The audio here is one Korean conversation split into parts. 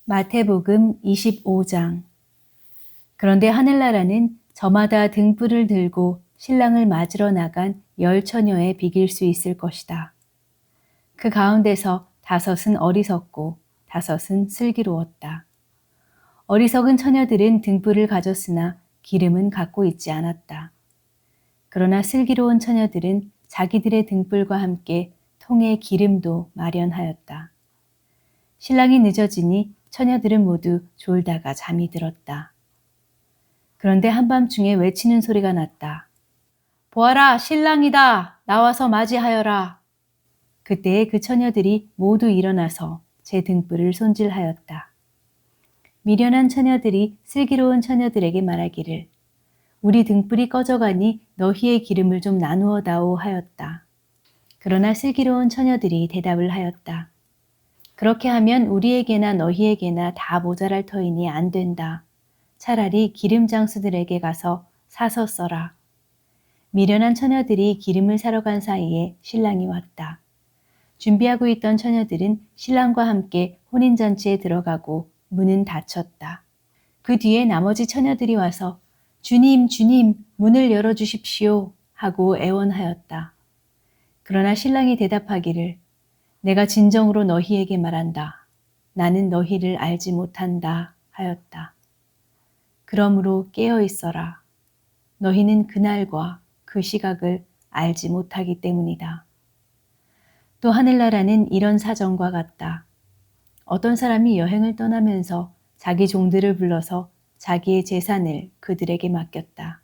마태복음 25장. 그런데 하늘나라는 저마다 등불을 들고 신랑을 맞으러 나간 10처녀에 비길 수 있을 것이다. 그 가운데서 5은 어리석고 5은 슬기로웠다. 어리석은 처녀들은 등불을 가졌으나 기름은 갖고 있지 않았다. 그러나 슬기로운 처녀들은 자기들의 등불과 함께 통에 기름도 마련하였다. 신랑이 늦어지니 처녀들은 모두 졸다가 잠이 들었다. 그런데 한밤중에 외치는 소리가 났다. 보아라, 신랑이다. 나와서 맞이하여라. 그때에 그 처녀들이 모두 일어나서 제 등불을 손질하였다. 미련한 처녀들이 슬기로운 처녀들에게 말하기를 우리 등불이 꺼져가니 너희의 기름을 좀 나누어 다오 하였다. 그러나 슬기로운 처녀들이 대답을 하였다. 그렇게 하면 우리에게나 너희에게나 다 모자랄 터이니 안 된다. 차라리 기름 장수들에게 가서 사서 써라. 미련한 처녀들이 기름을 사러 간 사이에 신랑이 왔다. 준비하고 있던 처녀들은 신랑과 함께 혼인잔치에 들어가고 문은 닫혔다. 그 뒤에 나머지 처녀들이 와서 주님, 주님, 문을 열어주십시오 하고 애원하였다. 그러나 신랑이 대답하기를 내가 진정으로 너희에게 말한다. 나는 너희를 알지 못한다 하였다. 그러므로 깨어 있어라. 너희는 그날과 그 시각을 알지 못하기 때문이다. 또 하늘나라는 이런 사정과 같다. 어떤 사람이 여행을 떠나면서 자기 종들을 불러서 자기의 재산을 그들에게 맡겼다.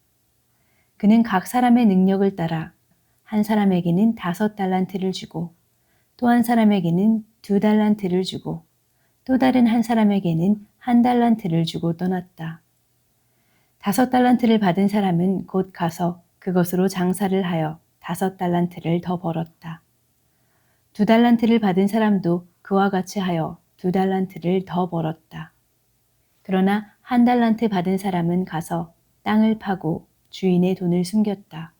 그는 각 사람의 능력을 따라 한 사람에게는 5달란트를 주고 또 한 사람에게는 2달란트를 주고 또 다른 한 사람에게는 1달란트를 주고 떠났다. 5달란트를 받은 사람은 곧 가서 그것으로 장사를 하여 5달란트를 더 벌었다. 2달란트를 받은 사람도 그와 같이 하여 2달란트를 더 벌었다. 그러나 1달란트 받은 사람은 가서 땅을 파고 주인의 돈을 숨겼다.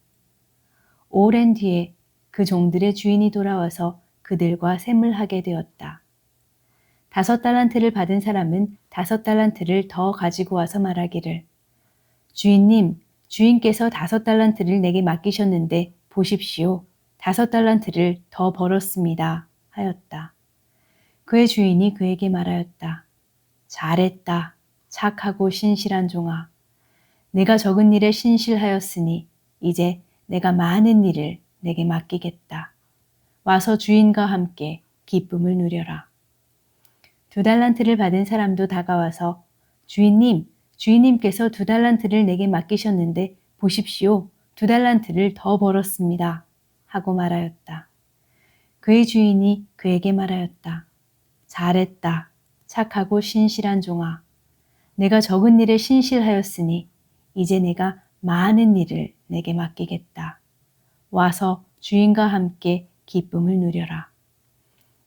오랜 뒤에 그 종들의 주인이 돌아와서 그들과 셈을하게 되었다. 5달란트를 받은 사람은 5달란트를 더 가지고 와서 말하기를 주인님, 주인께서 5달란트를 내게 맡기셨는데 보십시오. 5달란트를 더 벌었습니다. 하였다. 그의 주인이 그에게 말하였다. 잘했다. 착하고 신실한 종아. 내가 적은 일에 신실하였으니 이제 내가 많은 일을 내게 맡기겠다. 와서 주인과 함께 기쁨을 누려라. 2달란트를 받은 사람도 다가와서 주인님, 주인님께서 2달란트를 내게 맡기셨는데 보십시오. 2달란트를 더 벌었습니다. 하고 말하였다. 그의 주인이 그에게 말하였다. 잘했다. 착하고 신실한 종아. 내가 적은 일에 신실하였으니 이제 내가 많은 일을 내게 맡기겠다. 와서 주인과 함께 기쁨을 누려라.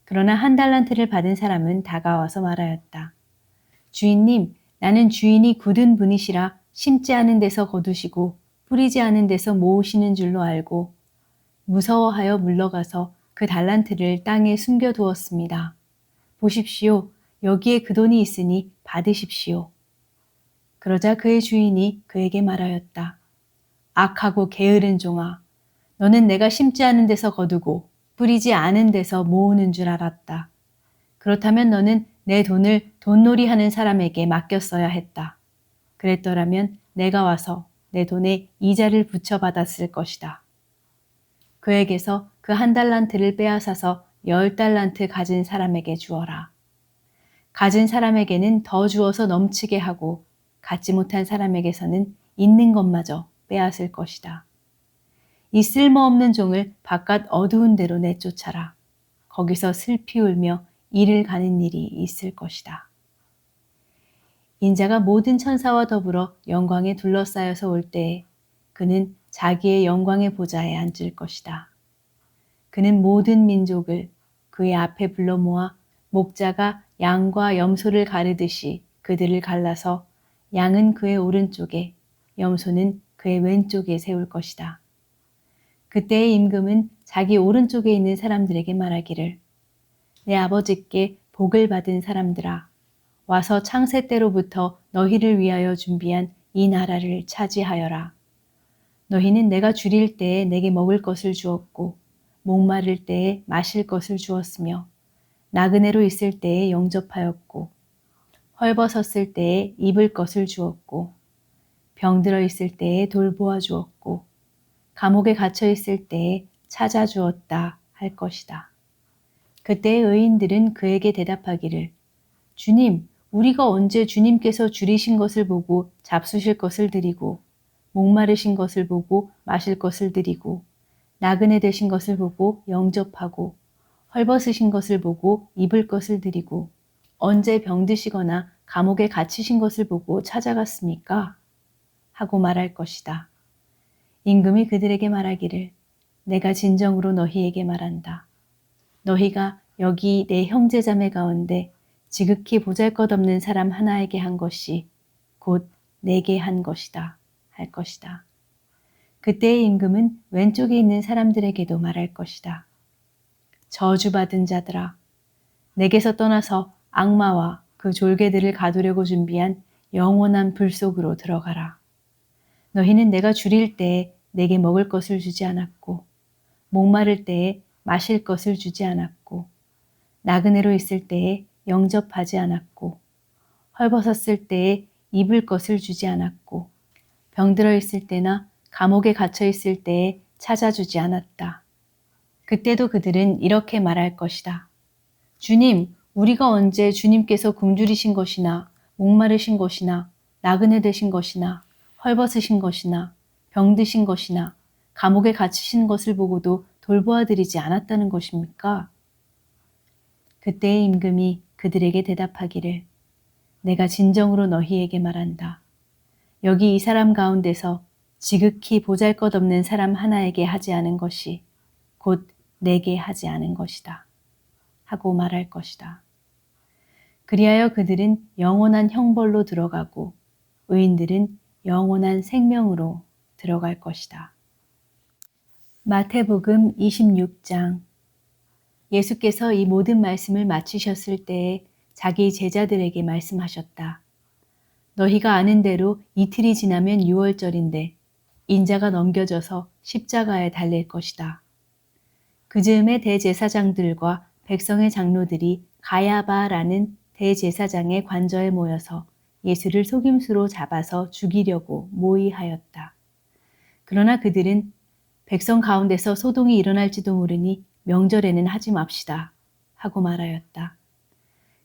그러나 1달란트를 받은 사람은 다가와서 말하였다. 주인님, 나는 주인이 굳은 분이시라 심지 않은 데서 거두시고 뿌리지 않은 데서 모으시는 줄로 알고 무서워하여 물러가서 그 달란트를 땅에 숨겨두었습니다. 보십시오. 여기에 그 돈이 있으니 받으십시오. 그러자 그의 주인이 그에게 말하였다. 악하고 게으른 종아, 너는 내가 심지 않은 데서 거두고 뿌리지 않은 데서 모으는 줄 알았다. 그렇다면 너는 내 돈을 돈놀이하는 사람에게 맡겼어야 했다. 그랬더라면 내가 와서 내 돈에 이자를 붙여받았을 것이다. 그에게서 그 1달란트를 빼앗아서 10달란트 가진 사람에게 주어라. 가진 사람에게는 더 주어서 넘치게 하고 갖지 못한 사람에게서는 있는 것마저 빼앗을 것이다. 이 쓸모없는 종을 바깥 어두운 데로 내쫓아라. 거기서 슬피 울며 이를 가는 일이 있을 것이다. 인자가 모든 천사와 더불어 영광에 둘러싸여서 올 때에 그는 자기의 영광의 보좌에 앉을 것이다. 그는 모든 민족을 그의 앞에 불러 모아 목자가 양과 염소를 가르듯이 그들을 갈라서 양은 그의 오른쪽에 염소는 그의 왼쪽에 세울 것이다. 그때의 임금은 자기 오른쪽에 있는 사람들에게 말하기를 내 아버지께 복을 받은 사람들아 와서 창세 때로부터 너희를 위하여 준비한 이 나라를 차지하여라. 너희는 내가 줄일 때에 내게 먹을 것을 주었고 목마를 때에 마실 것을 주었으며 나그네로 있을 때에 영접하였고 헐벗었을 때에 입을 것을 주었고 병들어 있을 때에 돌보아 주었고 감옥에 갇혀 있을 때에 찾아주었다 할 것이다. 그때 의인들은 그에게 대답하기를 주님, 우리가 언제 주님께서 줄이신 것을 보고 잡수실 것을 드리고 목마르신 것을 보고 마실 것을 드리고 나그네 되신 것을 보고 영접하고 헐벗으신 것을 보고 입을 것을 드리고 언제 병드시거나 감옥에 갇히신 것을 보고 찾아갔습니까? 하고 말할 것이다. 임금이 그들에게 말하기를 내가 진정으로 너희에게 말한다. 너희가 여기 내 형제자매 가운데 지극히 보잘것없는 사람 하나에게 한 것이 곧 내게 한 것이다 할 것이다. 그때의 임금은 왼쪽에 있는 사람들에게도 말할 것이다. 저주받은 자들아, 내게서 떠나서 악마와 그 졸개들을 가두려고 준비한 영원한 불 속으로 들어가라. 너희는 내가 줄일 때에 내게 먹을 것을 주지 않았고 목마를 때에 마실 것을 주지 않았고 나그네로 있을 때에 영접하지 않았고 헐벗었을 때에 입을 것을 주지 않았고 병들어 있을 때나 감옥에 갇혀 있을 때에 찾아주지 않았다. 그때도 그들은 이렇게 말할 것이다. 주님, 우리가 언제 주님께서 굶주리신 것이나 목마르신 것이나 나그네 되신 것이나 헐벗으신 것이나 병드신 것이나 감옥에 갇히신 것을 보고도 돌보아 드리지 않았다는 것입니까? 그때의 임금이 그들에게 대답하기를 내가 진정으로 너희에게 말한다. 여기 이 사람 가운데서 지극히 보잘것없는 사람 하나에게 하지 않은 것이 곧 내게 하지 않은 것이다. 하고 말할 것이다. 그리하여 그들은 영원한 형벌로 들어가고 의인들은 영원한 생명으로 들어갈 것이다. 마태복음 26장. 예수께서 이 모든 말씀을 마치셨을 때에 자기 제자들에게 말씀하셨다. 너희가 아는 대로 이틀이 지나면 유월절인데 인자가 넘겨져서 십자가에 달릴 것이다. 그 즈음에 대제사장들과 백성의 장로들이 가야바라는 대제사장의 관저에 모여서 예수를 속임수로 잡아서 죽이려고 모의하였다. 그러나 그들은 백성 가운데서 소동이 일어날지도 모르니 명절에는 하지 맙시다 하고 말하였다.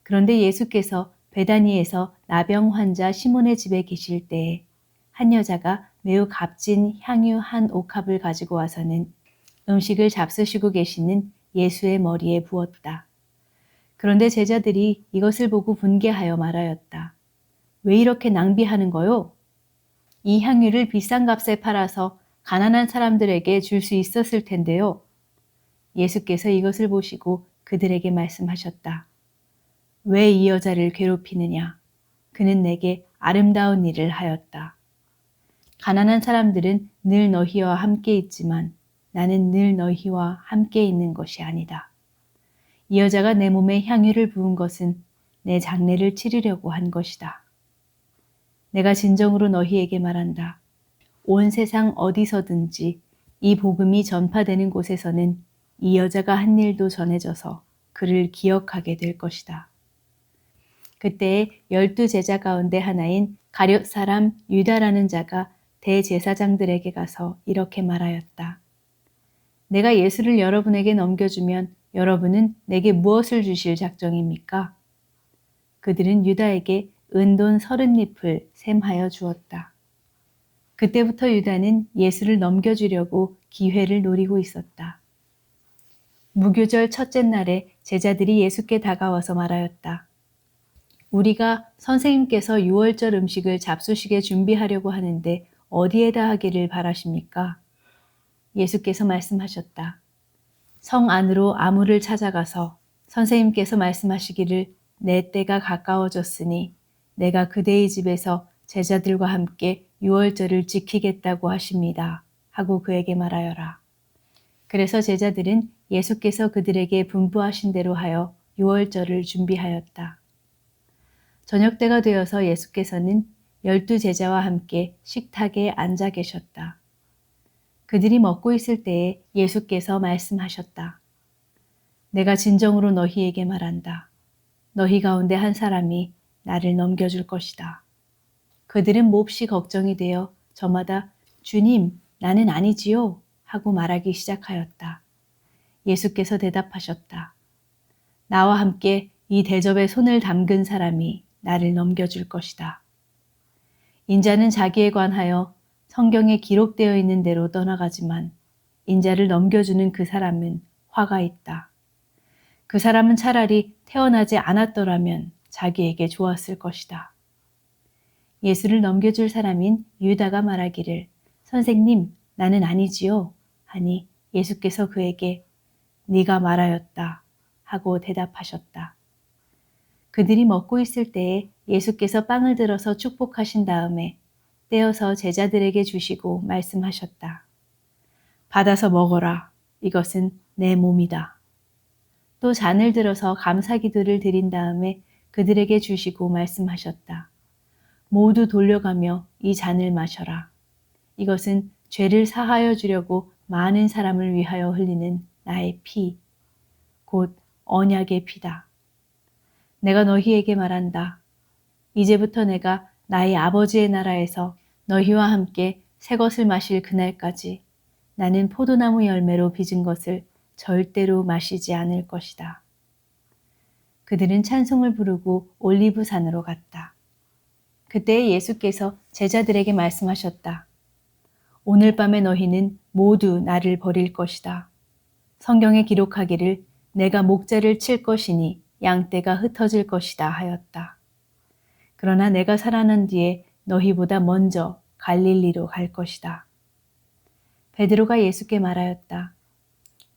그런데 예수께서 베다니에서 나병 환자 시몬의 집에 계실 때에 한 여자가 매우 값진 향유 한 옥합을 가지고 와서는 음식을 잡수시고 계시는 예수의 머리에 부었다. 그런데 제자들이 이것을 보고 분개하여 말하였다. 왜 이렇게 낭비하는 거요? 이 향유를 비싼 값에 팔아서 가난한 사람들에게 줄 수 있었을 텐데요. 예수께서 이것을 보시고 그들에게 말씀하셨다. 왜 이 여자를 괴롭히느냐? 그는 내게 아름다운 일을 하였다. 가난한 사람들은 늘 너희와 함께 있지만 나는 늘 너희와 함께 있는 것이 아니다. 이 여자가 내 몸에 향유를 부은 것은 내 장례를 치르려고 한 것이다. 내가 진정으로 너희에게 말한다. 온 세상 어디서든지 이 복음이 전파되는 곳에서는 이 여자가 한 일도 전해져서 그를 기억하게 될 것이다. 그때에 12 제자 가운데 하나인 가룟 사람 유다라는 자가 대제사장들에게 가서 이렇게 말하였다. 내가 예수를 여러분에게 넘겨주면 여러분은 내게 무엇을 주실 작정입니까? 그들은 유다에게 은돈 30립을 셈하여 주었다. 그때부터 유다는 예수를 넘겨주려고 기회를 노리고 있었다. 무교절 첫째 날에 제자들이 예수께 다가와서 말하였다. 우리가 선생님께서 유월절 음식을 잡수시게 준비하려고 하는데 어디에다 하기를 바라십니까? 예수께서 말씀하셨다. 성 안으로 아무를 찾아가서 선생님께서 말씀하시기를 내 때가 가까워졌으니 내가 그대의 집에서 제자들과 함께 유월절을 지키겠다고 하십니다. 하고 그에게 말하여라. 그래서 제자들은 예수께서 그들에게 분부하신 대로 하여 유월절을 준비하였다. 저녁 때가 되어서 예수께서는 12제자와 함께 식탁에 앉아 계셨다. 그들이 먹고 있을 때에 예수께서 말씀하셨다. 내가 진정으로 너희에게 말한다. 너희 가운데 한 사람이 나를 넘겨줄 것이다. 그들은 몹시 걱정이 되어 저마다 주님, 나는 아니지요 하고 말하기 시작하였다. 예수께서 대답하셨다. 나와 함께 이 대접에 손을 담근 사람이 나를 넘겨줄 것이다. 인자는 자기에 관하여 성경에 기록되어 있는 대로 떠나가지만 인자를 넘겨주는 그 사람은 화가 있다. 그 사람은 차라리 태어나지 않았더라면 자기에게 좋았을 것이다. 예수를 넘겨줄 사람인 유다가 말하기를 선생님, 나는 아니지요 하니 예수께서 그에게 네가 말하였다 하고 대답하셨다. 그들이 먹고 있을 때에 예수께서 빵을 들어서 축복하신 다음에 떼어서 제자들에게 주시고 말씀하셨다. 받아서 먹어라. 이것은 내 몸이다. 또 잔을 들어서 감사기도를 드린 다음에 그들에게 주시고 말씀하셨다. 모두 돌려가며 이 잔을 마셔라. 이것은 죄를 사하여 주려고 많은 사람을 위하여 흘리는 나의 피, 곧 언약의 피다. 내가 너희에게 말한다. 이제부터 내가 나의 아버지의 나라에서 너희와 함께 새 것을 마실 그날까지 나는 포도나무 열매로 빚은 것을 절대로 마시지 않을 것이다. 그들은 찬송을 부르고 올리브산으로 갔다. 그때 예수께서 제자들에게 말씀하셨다. 오늘 밤에 너희는 모두 나를 버릴 것이다. 성경에 기록하기를 내가 목자를 칠 것이니 양떼가 흩어질 것이다 하였다. 그러나 내가 살아난 뒤에 너희보다 먼저 갈릴리로 갈 것이다. 베드로가 예수께 말하였다.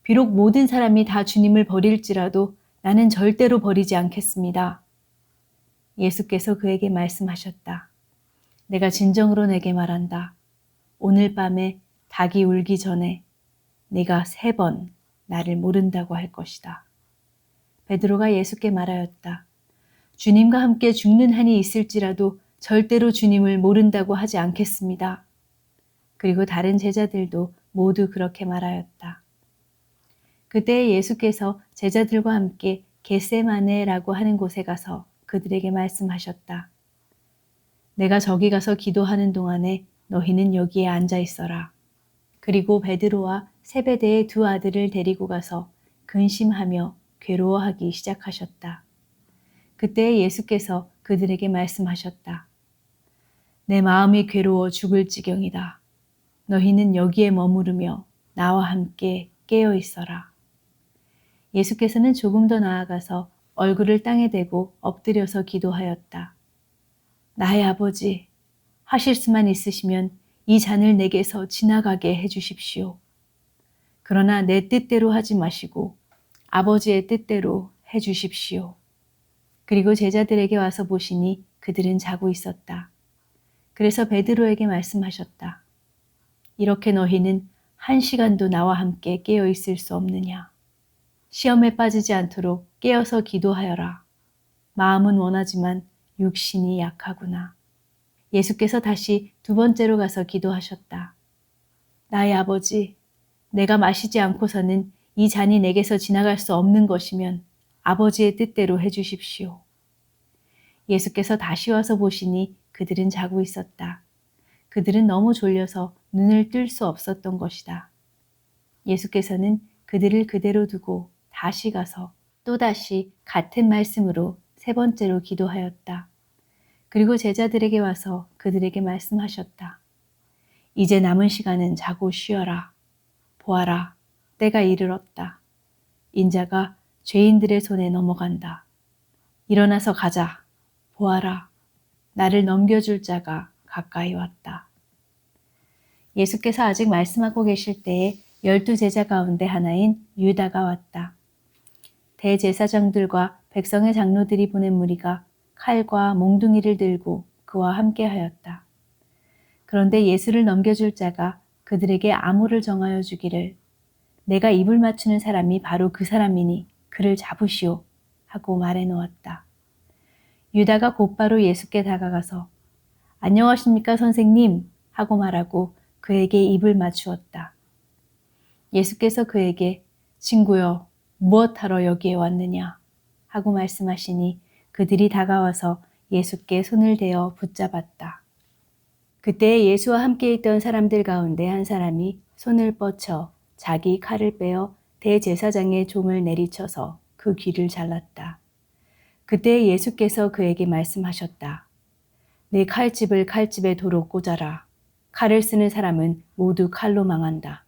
비록 모든 사람이 다 주님을 버릴지라도 나는 절대로 버리지 않겠습니다. 예수께서 그에게 말씀하셨다. 내가 진정으로 내게 말한다. 오늘 밤에 닭이 울기 전에 네가 3번 나를 모른다고 할 것이다. 베드로가 예수께 말하였다. 주님과 함께 죽는 한이 있을지라도 절대로 주님을 모른다고 하지 않겠습니다. 그리고 다른 제자들도 모두 그렇게 말하였다. 그때 예수께서 제자들과 함께 겟세마네라고 하는 곳에 가서 그들에게 말씀하셨다. 내가 저기 가서 기도하는 동안에 너희는 여기에 앉아 있어라. 그리고 베드로와 세베대의 2 아들을 데리고 가서 근심하며 괴로워하기 시작하셨다. 그때 예수께서 그들에게 말씀하셨다. 내 마음이 괴로워 죽을 지경이다. 너희는 여기에 머무르며 나와 함께 깨어 있어라. 예수께서는 조금 더 나아가서 얼굴을 땅에 대고 엎드려서 기도하였다. 나의 아버지, 하실 수만 있으시면 이 잔을 내게서 지나가게 해주십시오. 그러나 내 뜻대로 하지 마시고 아버지의 뜻대로 해주십시오. 그리고 제자들에게 와서 보시니 그들은 자고 있었다. 그래서 베드로에게 말씀하셨다. 이렇게 너희는 1시간도 나와 함께 깨어 있을 수 없느냐. 시험에 빠지지 않도록 깨어서 기도하여라. 마음은 원하지만 육신이 약하구나. 예수께서 다시 2번째로 가서 기도하셨다. 나의 아버지, 내가 마시지 않고서는 이 잔이 내게서 지나갈 수 없는 것이면 아버지의 뜻대로 해주십시오. 예수께서 다시 와서 보시니 그들은 자고 있었다. 그들은 너무 졸려서 눈을 뜰 수 없었던 것이다. 예수께서는 그들을 그대로 두고 다시 가서 또다시 같은 말씀으로 3번째로 기도하였다. 그리고 제자들에게 와서 그들에게 말씀하셨다. 이제 남은 시간은 자고 쉬어라. 보아라, 때가 이르렀다. 인자가 죄인들의 손에 넘어간다. 일어나서 가자. 보아라, 나를 넘겨줄 자가 가까이 왔다. 예수께서 아직 말씀하고 계실 때에 12제자 가운데 하나인 유다가 왔다. 대제사장들과 백성의 장로들이 보낸 무리가 칼과 몽둥이를 들고 그와 함께 하였다. 그런데 예수를 넘겨줄 자가 그들에게 암호를 정하여 주기를 내가 입을 맞추는 사람이 바로 그 사람이니 그를 잡으시오 하고 말해 놓았다. 유다가 곧바로 예수께 다가가서 안녕하십니까 선생님 하고 말하고 그에게 입을 맞추었다. 예수께서 그에게 친구여 무엇하러 여기에 왔느냐 하고 말씀하시니 그들이 다가와서 예수께 손을 대어 붙잡았다. 그때 예수와 함께 있던 사람들 가운데 한 사람이 손을 뻗쳐 자기 칼을 빼어 대제사장의 종을 내리쳐서 그 귀를 잘랐다. 그때 예수께서 그에게 말씀하셨다. 네 칼집을 칼집에 도로 꽂아라. 칼을 쓰는 사람은 모두 칼로 망한다.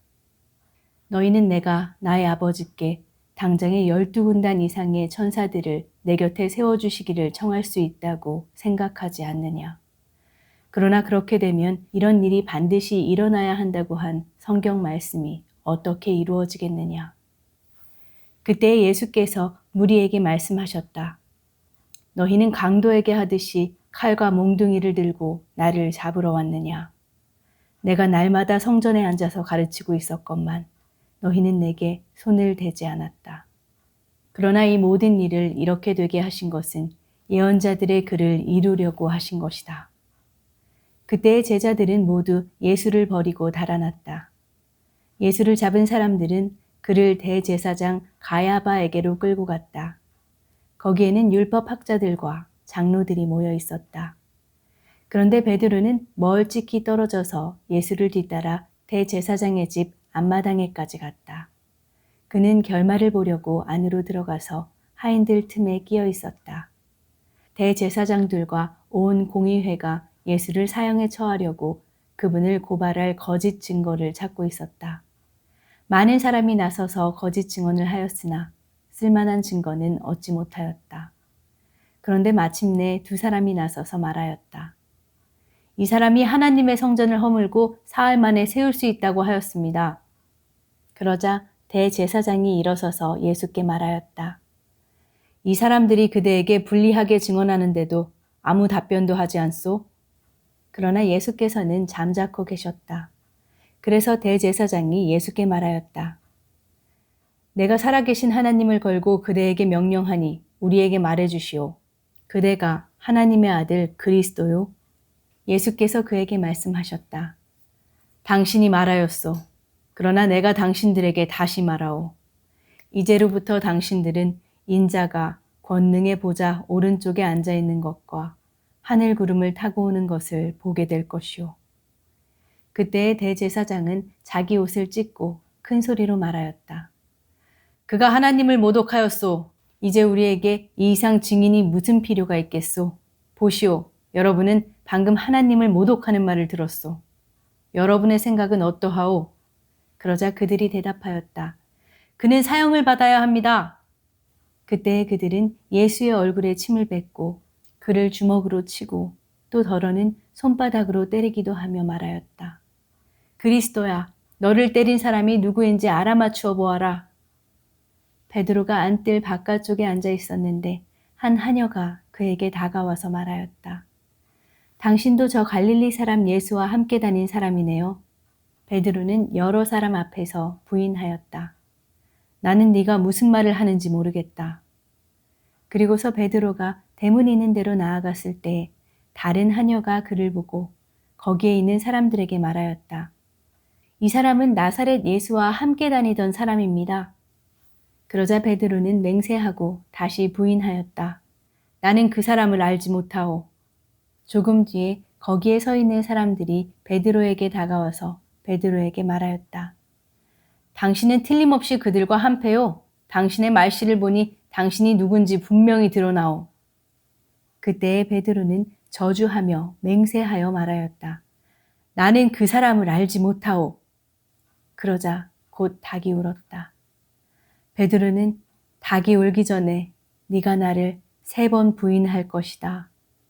너희는 내가 나의 아버지께 당장에 12군단 이상의 천사들을 내 곁에 세워주시기를 청할 수 있다고 생각하지 않느냐. 그러나 그렇게 되면 이런 일이 반드시 일어나야 한다고 한 성경 말씀이 어떻게 이루어지겠느냐. 그때 예수께서 무리에게 말씀하셨다. 너희는 강도에게 하듯이 칼과 몽둥이를 들고 나를 잡으러 왔느냐. 내가 날마다 성전에 앉아서 가르치고 있었건만 너희는 내게 손을 대지 않았다. 그러나 이 모든 일을 이렇게 되게 하신 것은 예언자들의 글을 이루려고 하신 것이다. 그때의 제자들은 모두 예수를 버리고 달아났다. 예수를 잡은 사람들은 그를 대제사장 가야바에게로 끌고 갔다. 거기에는 율법학자들과 장로들이 모여 있었다. 그런데 베드로는 멀찍이 떨어져서 예수를 뒤따라 대제사장의 집 앞마당에까지 갔다. 그는 결말을 보려고 안으로 들어가서 하인들 틈에 끼어 있었다. 대제사장들과 온 공의회가 예수를 사형에 처하려고 그분을 고발할 거짓 증거를 찾고 있었다. 많은 사람이 나서서 거짓 증언을 하였으나 쓸만한 증거는 얻지 못하였다. 그런데 마침내 두 사람이 나서서 말하였다. 이 사람이 하나님의 성전을 허물고 사흘 만에 세울 수 있다고 하였습니다. 그러자 대제사장이 일어서서 예수께 말하였다. 이 사람들이 그대에게 불리하게 증언하는데도 아무 답변도 하지 않소? 그러나 예수께서는 잠자코 계셨다. 그래서 대제사장이 예수께 말하였다. 내가 살아계신 하나님을 걸고 그대에게 명령하니 우리에게 말해주시오. 그대가 하나님의 아들 그리스도요? 예수께서 그에게 말씀하셨다. 당신이 말하였소. 그러나 내가 당신들에게 다시 말하오. 이제로부터 당신들은 인자가 권능의 보좌 오른쪽에 앉아 있는 것과 하늘 구름을 타고 오는 것을 보게 될 것이오. 그때의 대제사장은 자기 옷을 찢고 큰 소리로 말하였다. 그가 하나님을 모독하였소. 이제 우리에게 이 이상 증인이 무슨 필요가 있겠소. 보시오. 여러분은 방금 하나님을 모독하는 말을 들었소. 여러분의 생각은 어떠하오? 그러자 그들이 대답하였다. 그는 사형을 받아야 합니다. 그때 그들은 예수의 얼굴에 침을 뱉고 그를 주먹으로 치고 또 덜어는 손바닥으로 때리기도 하며 말하였다. 그리스도야, 너를 때린 사람이 누구인지 알아맞추어 보아라. 베드로가 안뜰 바깥쪽에 앉아 있었는데 한 하녀가 그에게 다가와서 말하였다. 당신도 저 갈릴리 사람 예수와 함께 다닌 사람이네요. 베드로는 여러 사람 앞에서 부인하였다. 나는 네가 무슨 말을 하는지 모르겠다. 그리고서 베드로가 대문 있는 데로 나아갔을 때 다른 하녀가 그를 보고 거기에 있는 사람들에게 말하였다. 이 사람은 나사렛 예수와 함께 다니던 사람입니다. 그러자 베드로는 맹세하고 다시 부인하였다. 나는 그 사람을 알지 못하오. 조금 뒤에 거기에 서 있는 사람들이 베드로에게 다가와서 베드로에게 말하였다. 당신은 틀림없이 그들과 한패요. 당신의 말씨를 보니 당신이 누군지 분명히 드러나오. 그때에 베드로는 저주하며 맹세하여 말하였다. 나는 그 사람을 알지 못하오. 그러자 곧 닭이 울었다. 베드로는 닭이 울기 전에 네가 나를 3번 부인할 것이다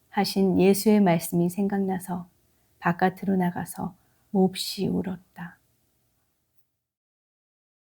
하신 예수의 말씀이 생각나서 바깥으로 나가서 몹시 울었다.